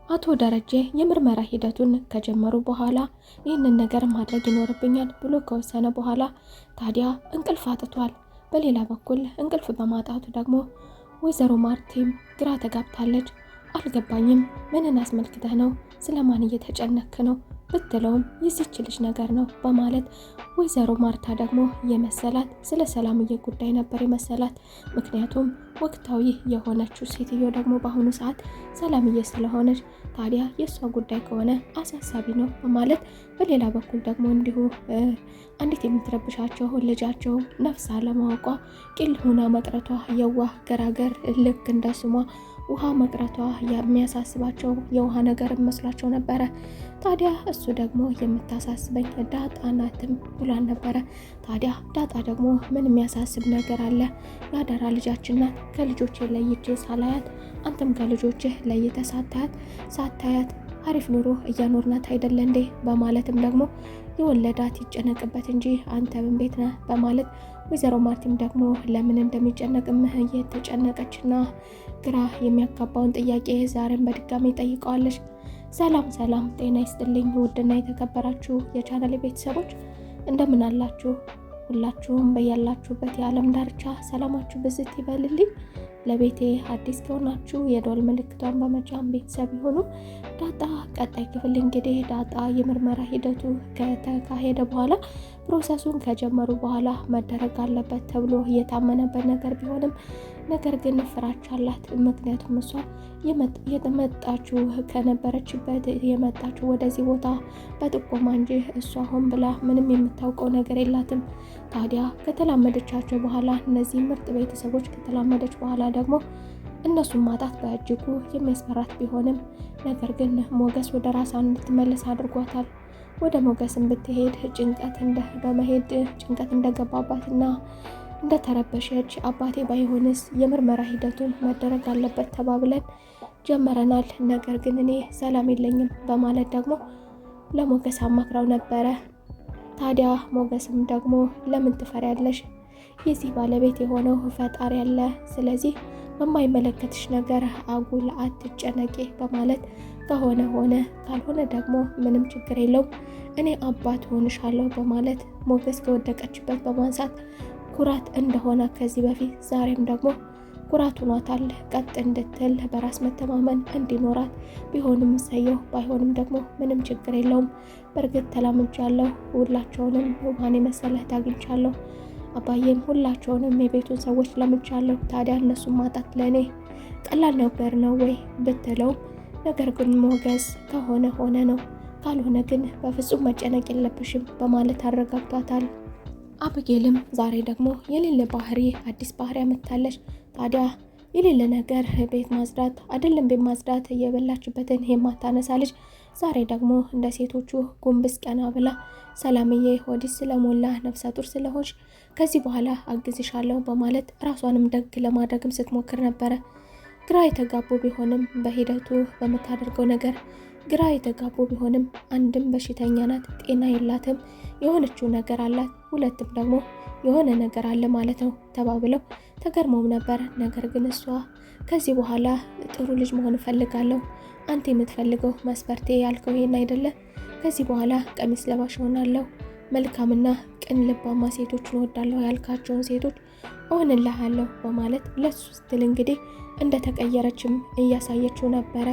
አቶ ደረጀ የምርመራ ሂደቱን ከጀመሩ በኋላ ይህንን ነገር ማድረግ ይኖርብኛል ብሎ ከወሰነ በኋላ ታዲያ እንቅልፍ አጥቷል። በሌላ በኩል እንቅልፍ በማጣቱ ደግሞ ወይዘሮ ማርቲም ግራ ተጋብታለች። አልገባኝም፣ ምንን አስመልክተህ ነው? ስለማን እየተጨነክ ነው ብትለውም የዚች ልጅ ነገር ነው በማለት ወይዘሮ ማርታ ደግሞ የመሰላት ስለ ሰላምዬ ጉዳይ ነበር የመሰላት። ምክንያቱም ወቅታዊ የሆነችው ሴትዮ ደግሞ በአሁኑ ሰዓት ሰላምዬ ስለሆነች ታዲያ የእሷ ጉዳይ ከሆነ አሳሳቢ ነው በማለት በሌላ በኩል ደግሞ እንዲሁ አንዲት የምትረብሻቸው ልጃቸው ነፍስ አለማወቋ ቂል ሆና መቅረቷ የዋህ ገራገር ልክ እንደ ስሟ ውሃ መቅረቷ የሚያሳስባቸው የውሃ ነገር መስሏቸው ነበረ። ታዲያ እሱ ደግሞ የምታሳስበኝ ዳጣ ናትም ብሏን ነበረ። ታዲያ ዳጣ ደግሞ ምን የሚያሳስብ ነገር አለ? ያደራ ልጃችን ናት። ከልጆቼ ለይቼ ሳላያት አንተም ከልጆችህ ለይተ ሳታያት አሪፍ ኑሮ እያኖርናት አይደለ እንዴ? በማለትም ደግሞ የወለዳት ይጨነቅበት እንጂ አንተ ምን ቤት ነህ? በማለት ወይዘሮ ማርቲም ደግሞ ለምን እንደሚጨነቅም እየተጨነቀችና ግራ የሚያጋባውን ጥያቄ ዛሬም በድጋሚ ጠይቀዋለች። ሰላም ጤና ይስጥልኝ ውድና የተከበራችሁ የቻናሌ ቤተሰቦች እንደምን አላችሁ? ሁላችሁም በያላችሁበት የዓለም ዳርቻ ሰላማችሁ ብዝት ይበልልኝ። ለቤቴ አዲስ ከሆናችሁ የደወል ምልክቷን በመጫን ቤተሰብ ይሁኑ። ዳጣ ቀጣይ ክፍል እንግዲህ ዳጣ የምርመራ ሂደቱ ከተካሄደ በኋላ ፕሮሰሱን ከጀመሩ በኋላ መደረግ አለበት ተብሎ የታመነበት ነገር ቢሆንም ነገር ግን ፍራቻ አላት። ምክንያቱም እሷ የመጣችው ከነበረችበት የመጣችው ወደዚህ ቦታ በጥቆማ እንጂ እሷ ሆን ብላ ምንም የምታውቀው ነገር የላትም። ታዲያ ከተላመደቻቸው በኋላ እነዚህ ምርጥ ቤተሰቦች ከተላመደች በኋላ ደግሞ እነሱን ማጣት በእጅጉ የሚያስፈራት ቢሆንም ነገር ግን ሞገስ ወደ ራሷ እንድትመለስ አድርጓታል። ወደ ሞገስን ብትሄድ ጭንቀት እንደገባባትና እንደተረበሸች አባቴ ባይሆንስ የምርመራ ሂደቱን መደረግ አለበት ተባብለን ጀመረናል፣ ነገር ግን እኔ ሰላም የለኝም በማለት ደግሞ ለሞገስ አማክራው ነበረ። ታዲያ ሞገስም ደግሞ ለምን ትፈሪያለሽ? የዚህ ባለቤት የሆነው ፈጣሪ ያለ፣ ስለዚህ በማይመለከትሽ ነገር አጉል አትጨነቂ በማለት ከሆነ ሆነ ካልሆነ ደግሞ ምንም ችግር የለውም እኔ አባት ሆንሻለሁ በማለት ሞገስ ከወደቀችበት በማንሳት ኩራት እንደሆነ ከዚህ በፊት ዛሬም ደግሞ ኩራት ሆኗታል። ቀጥ እንድትል በራስ መተማመን እንዲኖራት ቢሆንም ሰየው ባይሆንም ደግሞ ምንም ችግር የለውም። በእርግጥ ተላምጃለሁ፣ ሁላቸውንም ውሃን የመሰለ ታግኝቻለሁ፣ አባዬም ሁላቸውንም የቤቱን ሰዎች ለምቻለሁ። ታዲያ እነሱን ማጣት ለእኔ ቀላል ነገር ነው ወይ ብትለው ነገር ግን ሞገስ ከሆነ ሆነ ነው፣ ካልሆነ ግን በፍጹም መጨነቅ የለብሽም በማለት አረጋግቷታል። አብጌልም ዛሬ ደግሞ የሌለ አዲስ ባህሪ አመጣለች። ታዲያ የሌለ ነገር ቤት ማጽዳት አይደለም ቤት ማጽዳት እየበላችበትን የማታነሳ ልጅ ዛሬ ደግሞ እንደ ሴቶቹ ጎንበስ ቀና ብላ ሰላምዬ ሆድሽ ስለሞላ ነፍሰ ጡር ስለሆንሽ ከዚህ በኋላ አግዝሻለሁ በማለት ራሷንም ደግ ለማድረግም ስትሞክር ነበረ። ግራ የተጋቡ ቢሆንም በሂደቱ በምታደርገው ነገር ግራ የተጋቡ ቢሆንም አንድም በሽተኛ ናት፣ ጤና የላትም፣ የሆነችው ነገር አላት፣ ሁለትም ደግሞ የሆነ ነገር አለ ማለት ነው ተባብለው ተገርመውም ነበር። ነገር ግን እሷ ከዚህ በኋላ ጥሩ ልጅ መሆን እፈልጋለሁ፣ አንተ የምትፈልገው መስፈርቴ ያልከው ይሄን አይደለ? ከዚህ በኋላ ቀሚስ ለባሽ ሆናለሁ፣ መልካምና ቅን ልባማ ሴቶችን እወዳለሁ ያልካቸውን ሴቶች እሆንልሃለሁ በማለት ለሱ ስትል እንግዲህ እንደተቀየረችም እያሳየችው ነበረ።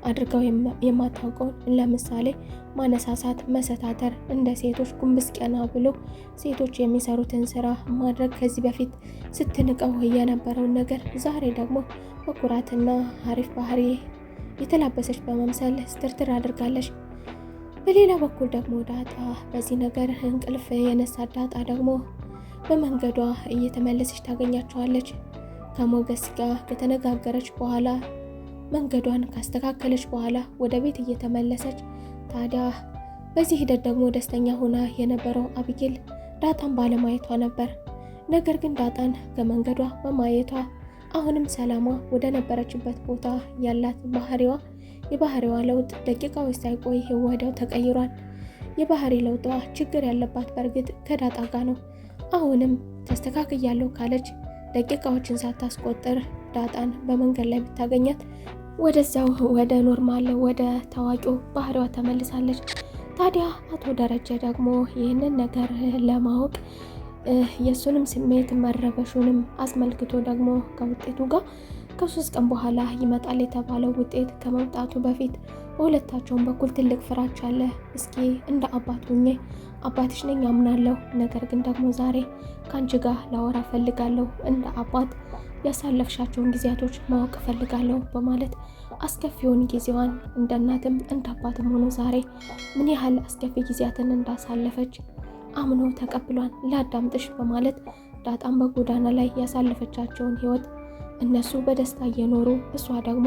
አድርገው የማታውቀውን ለምሳሌ ማነሳሳት፣ መሰታተር፣ እንደ ሴቶች ጉንብስ ቀና ብሎ ሴቶች የሚሰሩትን ስራ ማድረግ ከዚህ በፊት ስትንቀው የነበረውን ነገር ዛሬ ደግሞ በኩራትና አሪፍ ባህሪ የተላበሰች በመምሰል ስትርትር አድርጋለች። በሌላ በኩል ደግሞ ዳጣ በዚህ ነገር እንቅልፍ የነሳት ዳጣ ደግሞ በመንገዷ እየተመለሰች ታገኛቸዋለች። ከሞገስ ጋር ከተነጋገረች በኋላ መንገዷን ካስተካከለች በኋላ ወደ ቤት እየተመለሰች ታዲያ በዚህ ሂደት ደግሞ ደስተኛ ሆና የነበረው አቢጌል ዳጣን ባለማየቷ ነበር። ነገር ግን ዳጣን ከመንገዷ በማየቷ አሁንም ሰላሟ ወደ ነበረችበት ቦታ ያላት የባህሪዋ ለውጥ ደቂቃዎች ሳይቆይ ወዲያው ተቀይሯል። የባህሪ ለውጧ ችግር ያለባት በእርግጥ ከዳጣ ጋር ነው። አሁንም ተስተካክያለሁ ካለች ደቂቃዎችን ሳታስቆጥር ዳጣን በመንገድ ላይ ብታገኛት ወደዛው ወደ ኖርማል ወደ ታዋቂው ባህሪዋ ተመልሳለች። ታዲያ አቶ ደረጀ ደግሞ ይህንን ነገር ለማወቅ የእሱንም ስሜት መረበሹንም አስመልክቶ ደግሞ ከውጤቱ ጋር ከ3 ቀን በኋላ ይመጣል የተባለው ውጤት ከመምጣቱ በፊት በሁለታቸውም በኩል ትልቅ ፍራቻ አለ። እስኪ እንደ አባት ሆኜ አባትሽ ነኝ አምናለሁ፣ ነገር ግን ደግሞ ዛሬ ከአንቺ ጋር ላወራ ፈልጋለሁ፣ እንደ አባት ያሳለፍሻቸውን ጊዜያቶች ማወቅ ፈልጋለሁ በማለት አስከፊውን ጊዜዋን እንደ እናትም እንደ አባትም ሆኖ ዛሬ ምን ያህል አስከፊ ጊዜያትን እንዳሳለፈች አምኖ ተቀብሏን ላዳምጥሽ በማለት ዳጣም በጎዳና ላይ ያሳለፈቻቸውን ህይወት እነሱ በደስታ እየኖሩ እሷ ደግሞ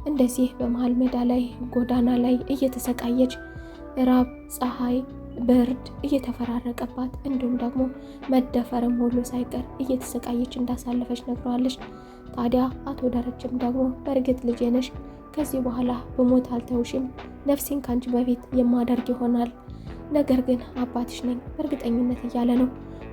እንደዚህ በመሃል ሜዳ ላይ ጎዳና ላይ እየተሰቃየች ራብ፣ ፀሐይ፣ ብርድ እየተፈራረቀባት እንዲሁም ደግሞ መደፈርም ሁሉ ሳይቀር እየተሰቃየች እንዳሳለፈች ነግረዋለች። ታዲያ አቶ ደረጀም ደግሞ በእርግጥ ልጄ ነሽ፣ ከዚህ በኋላ በሞት አልተውሽም፣ ነፍሴን ካንቺ በፊት የማደርግ ይሆናል፣ ነገር ግን አባትሽ ነኝ በእርግጠኝነት እያለ ነው።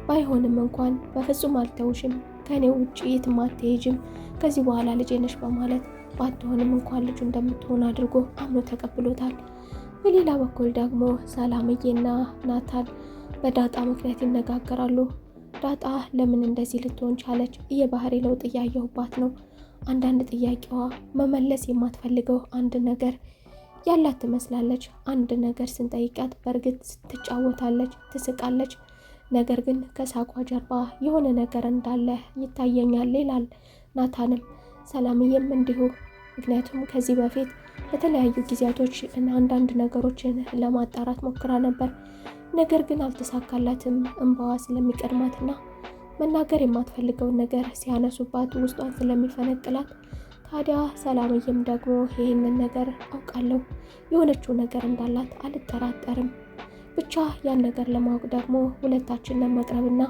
ባይሆንም እንኳን በፍጹም አልተውሽም፣ ከኔ ውጭ የትም አትሄጂም፣ ከዚህ በኋላ ልጄ ነሽ በማለት ባትሆንም እንኳን ልጁ እንደምትሆን አድርጎ አምኖ ተቀብሎታል። በሌላ በኩል ደግሞ ሰላምዬና ናታን በዳጣ ምክንያት ይነጋገራሉ። ዳጣ ለምን እንደዚህ ልትሆን ቻለች? የባህሪ ለውጥ እያየሁባት ነው። አንዳንድ ጥያቄዋ መመለስ የማትፈልገው አንድ ነገር ያላት ትመስላለች። አንድ ነገር ስንጠይቃት በእርግጥ ትጫወታለች፣ ትስቃለች። ነገር ግን ከሳቋ ጀርባ የሆነ ነገር እንዳለ ይታየኛል ይላል ናታንም። ሰላምዬም እንዲሁ። ምክንያቱም ከዚህ በፊት በተለያዩ ጊዜያቶች አንዳንድ ነገሮችን ለማጣራት ሞክራ ነበር፣ ነገር ግን አልተሳካላትም። እንባዋ ስለሚቀድማትና መናገር የማትፈልገውን ነገር ሲያነሱባት ውስጧን ስለሚፈነቅላት፣ ታዲያ ሰላምዬም ደግሞ ይህንን ነገር አውቃለሁ፣ የሆነችው ነገር እንዳላት አልጠራጠርም፣ ብቻ ያን ነገር ለማወቅ ደግሞ ሁለታችንን መቅረብና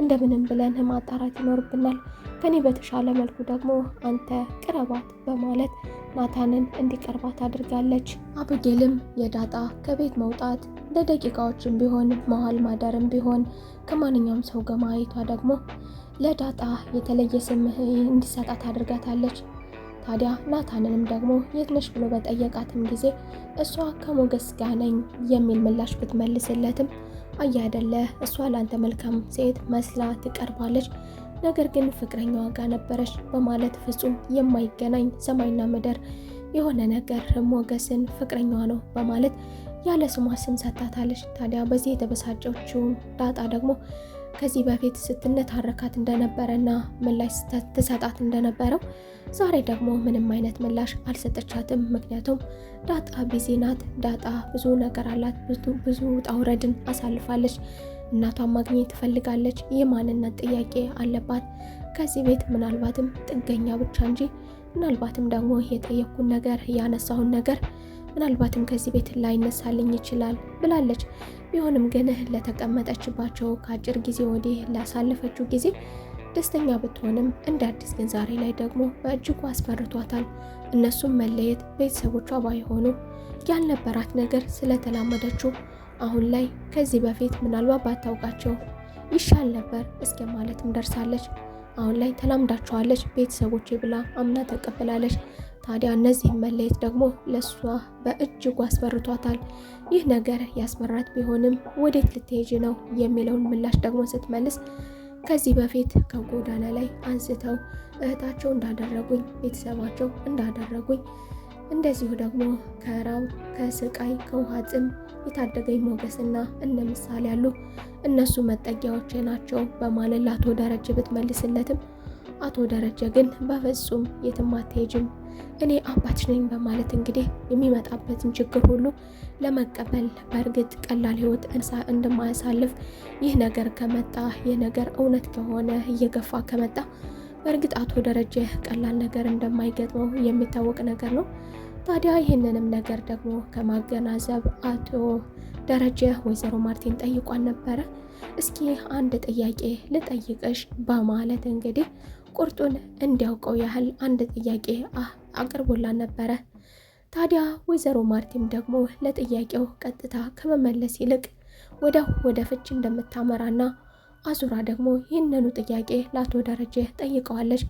እንደምንም ብለን ማጣራት ይኖርብናል፣ ከኔ በተሻለ መልኩ ደግሞ አንተ ቅረባት በማለት ናታንን እንዲቀርባት አድርጋለች። አብጌልም የዳጣ ከቤት መውጣት ለደቂቃዎችም ቢሆን መዋል ማደርም ቢሆን ከማንኛውም ሰው ጋር ማየቷ ደግሞ ለዳጣ የተለየ ስም እንዲሰጣት አድርጋታለች። ታዲያ ናታንንም ደግሞ የት ነሽ ብሎ በጠየቃትም ጊዜ እሷ ከሞገስ ጋር ነኝ የሚል ምላሽ ብትመልስለትም አያደለ እሷ ላንተ መልካም ሴት መስላ ትቀርባለች፣ ነገር ግን ፍቅረኛዋ ጋር ነበረች በማለት ፍጹም የማይገናኝ ሰማይና ምድር የሆነ ነገር ሞገስን ፍቅረኛዋ ነው በማለት ያለ ስሟ ስም ሰጥታታለች። ታዲያ በዚህ የተበሳጨችው ዳጣ ደግሞ ከዚህ በፊት ስትነታረካት እንደነበረና ምላሽ ትሰጣት እንደነበረው ዛሬ ደግሞ ምንም አይነት ምላሽ አልሰጠቻትም። ምክንያቱም ዳጣ ቢዚ ናት። ዳጣ ብዙ ነገር አላት፣ ብዙ ውጣ ውረድን አሳልፋለች። እናቷን ማግኘት ትፈልጋለች። የማንነት ጥያቄ አለባት። ከዚህ ቤት ምናልባትም ጥገኛ ብቻ እንጂ ምናልባትም ደግሞ የጠየኩን ነገር ያነሳውን ነገር ምናልባትም ከዚህ ቤት ላይነሳልኝ ይችላል ብላለች። ቢሆንም ግን ለተቀመጠችባቸው ከአጭር ጊዜ ወዲህ ላሳለፈችው ጊዜ ደስተኛ ብትሆንም እንደ አዲስ ግን ዛሬ ላይ ደግሞ በእጅጉ አስፈርቷታል። እነሱም መለየት ቤተሰቦቿ ባይሆኑ ያልነበራት ነገር ስለተላመደችው አሁን ላይ ከዚህ በፊት ምናልባት ባታውቃቸው ይሻል ነበር እስከ ማለትም ደርሳለች። አሁን ላይ ተላምዳቸዋለች ቤተሰቦቼ ብላ አምና ተቀብላለች። ታዲያ እነዚህ መለየት ደግሞ ለሷ በእጅጉ አስፈርቷታል። ይህ ነገር ያስፈራት ቢሆንም ወዴት ልትሄጂ ነው የሚለውን ምላሽ ደግሞ ስትመልስ ከዚህ በፊት ከጎዳና ላይ አንስተው እህታቸው እንዳደረጉኝ፣ ቤተሰባቸው እንዳደረጉኝ፣ እንደዚሁ ደግሞ ከራብ ከስቃይ ከውሃ ጥም የታደገኝ ሞገስና እነ ምሳሌ ያሉ እነሱ መጠጊያዎቼ ናቸው በማለት ለአቶ ደረጀ ብትመልስለትም አቶ ደረጀ ግን በፍጹም የትም አትሄጂም፣ እኔ አባትሽ ነኝ በማለት እንግዲህ የሚመጣበትን ችግር ሁሉ ለመቀበል በእርግጥ ቀላል ህይወት እንደማያሳልፍ ይህ ነገር ከመጣ ይህ ነገር እውነት ከሆነ እየገፋ ከመጣ በእርግጥ አቶ ደረጀ ቀላል ነገር እንደማይገጥመው የሚታወቅ ነገር ነው። ታዲያ ይህንንም ነገር ደግሞ ከማገናዘብ አቶ ደረጀ ወይዘሮ ማርቲን ጠይቋን ነበረ። እስኪ አንድ ጥያቄ ልጠይቅሽ በማለት እንግዲህ ቁርጡን እንዲያውቀው ያህል አንድ ጥያቄ አቅርቦላን ነበረ። ታዲያ ወይዘሮ ማርቲም ደግሞ ለጥያቄው ቀጥታ ከመመለስ ይልቅ ወደ ፍች እንደምታመራና አዙራ ደግሞ ይህንኑ ጥያቄ ለአቶ ደረጀ ጠይቀዋለች።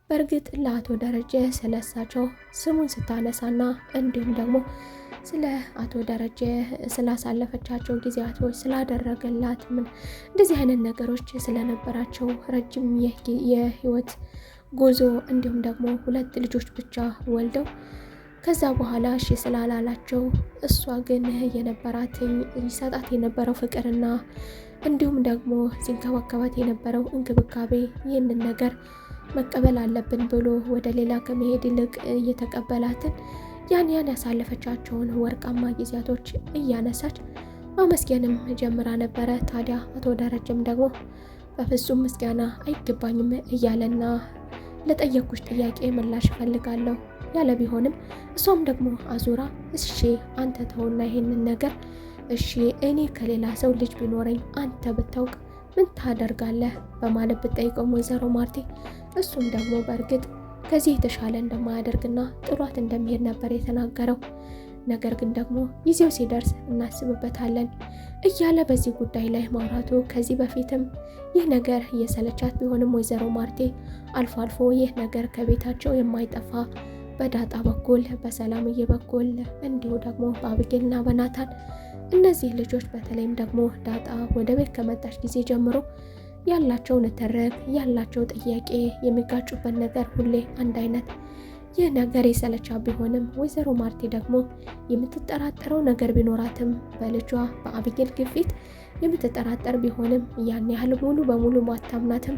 በእርግጥ ለአቶ ደረጀ ስለሳቸው ስሙን ስታነሳና እንዲሁም ደግሞ ስለ አቶ ደረጀ ስላሳለፈቻቸው ጊዜያቶች ስላደረገላት እንደዚህ አይነት ነገሮች ስለነበራቸው ረጅም የህይወት ጉዞ እንዲሁም ደግሞ 2 ልጆች ብቻ ወልደው ከዛ በኋላ እሺ ስላላላቸው እሷ ግን የነበራትኝ ይሰጣት የነበረው ፍቅርና እንዲሁም ደግሞ ሲንከባከባት የነበረው እንክብካቤ ይህንን ነገር መቀበል አለብን ብሎ ወደ ሌላ ከመሄድ ይልቅ እየተቀበላትን ያን ያሳለፈቻቸውን ወርቃማ ጊዜያቶች እያነሳች ማመስገንም ጀምራ ነበረ። ታዲያ አቶ ደረጀም ደግሞ በፍጹም ምስጋና አይገባኝም እያለና ለጠየኩሽ ጥያቄ ምላሽ እፈልጋለሁ ያለ ቢሆንም እሷም ደግሞ አዙራ እሺ አንተ ተውና ይሄንን ነገር እሺ እኔ ከሌላ ሰው ልጅ ቢኖረኝ አንተ ብታውቅ ምን ታደርጋለህ በማለት ብጠይቀው ወይዘሮ ማርቴ እሱም ደግሞ በእርግጥ ከዚህ የተሻለ እንደማያደርግና ጥሏት እንደሚሄድ ነበር የተናገረው። ነገር ግን ደግሞ ጊዜው ሲደርስ እናስብበታለን እያለ በዚህ ጉዳይ ላይ ማውራቱ ከዚህ በፊትም ይህ ነገር እየሰለቻት ቢሆንም ወይዘሮ ማርቴ አልፎ አልፎ ይህ ነገር ከቤታቸው የማይጠፋ በዳጣ በኩል በሰላምዬ በኩል እንዲሁ ደግሞ በአብጌልና በናታን እነዚህ ልጆች በተለይም ደግሞ ዳጣ ወደ ቤት ከመጣች ጊዜ ጀምሮ ያላቸው ንትርክ ያላቸው ጥያቄ የሚጋጩበት ነገር ሁሌ አንድ አይነት ይህ ነገር የሰለቻ ቢሆንም ወይዘሮ ማርቴ ደግሞ የምትጠራጠረው ነገር ቢኖራትም በልጇ በአብጌል ግፊት የምትጠራጠር ቢሆንም ያን ያህል ሙሉ በሙሉ ማታምናትም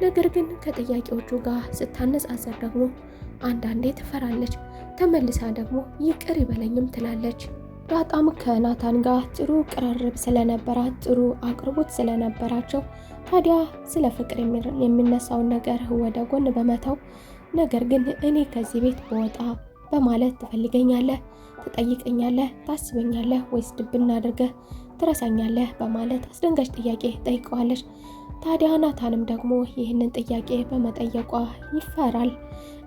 ነገር ግን ከጥያቄዎቹ ጋር ስታነጻጸር ደግሞ አንዳንዴ ትፈራለች፣ ተመልሳ ደግሞ ይቅር ይበለኝም ትላለች። ዳጣም ከናታን ጋር ጥሩ ቅርርብ ስለነበራት ጥሩ አቅርቦት ስለነበራቸው ታዲያ ስለ ፍቅር የሚነሳውን ነገር ወደ ጎን በመተው ነገር ግን እኔ ከዚህ ቤት በወጣ በማለት ትፈልገኛለህ፣ ትጠይቀኛለህ፣ ታስበኛለህ ወይስ ድብና አድርገህ ትረሳኛለህ በማለት አስደንጋጭ ጥያቄ ጠይቀዋለች። ታዲያ ናታንም ደግሞ ይህንን ጥያቄ በመጠየቋ ይፈራል።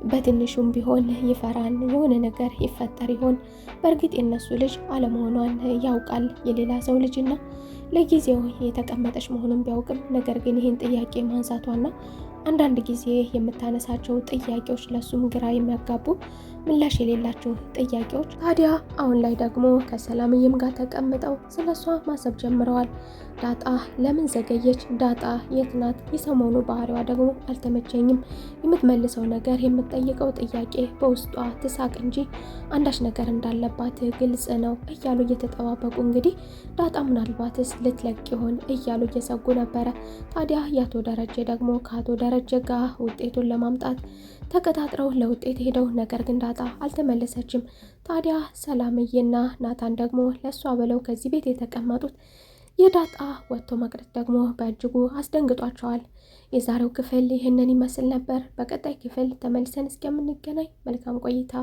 በትንሹም ቢሆን ይፈራል። የሆነ ነገር ይፈጠር ይሆን? በእርግጥ የነሱ ልጅ አለመሆኗን ያውቃል፣ የሌላ ሰው ልጅና ለጊዜው የተቀመጠች መሆኑን ቢያውቅም ነገር ግን ይህን ጥያቄ ማንሳቷና አንዳንድ ጊዜ የምታነሳቸው ጥያቄዎች ለሱም ግራ የሚያጋቡ ምላሽ የሌላቸው ጥያቄዎች ታዲያ አሁን ላይ ደግሞ ከሰላምዬም ጋር ተቀምጠው ስለሷ ማሰብ ጀምረዋል። ዳጣ ለምን ዘገየች? ዳጣ የት ናት? የሰሞኑ ባህሪዋ ደግሞ አልተመቸኝም። የምትመልሰው ነገር የምትጠይቀው ጥያቄ በውስጧ ትሳቅ እንጂ አንዳች ነገር እንዳለባት ግልጽ ነው እያሉ እየተጠባበቁ እንግዲህ ዳጣ ምናልባትስ ልትለቅ ይሆን እያሉ እየሰጉ ነበረ። ታዲያ የአቶ ደረጀ ደግሞ ከአቶ ደረጀ ጋር ውጤቱን ለማምጣት ተቀጣጥረው ለውጤት ሄደው ነገር ግን ዳጣ አልተመለሰችም። ታዲያ ሰላምዬና ናታን ደግሞ ለሷ ብለው ከዚህ ቤት የተቀመጡት የዳጣ ወጥቶ መቅረት ደግሞ በእጅጉ አስደንግጧቸዋል። የዛሬው ክፍል ይህንን ይመስል ነበር። በቀጣይ ክፍል ተመልሰን እስከምንገናኝ መልካም ቆይታ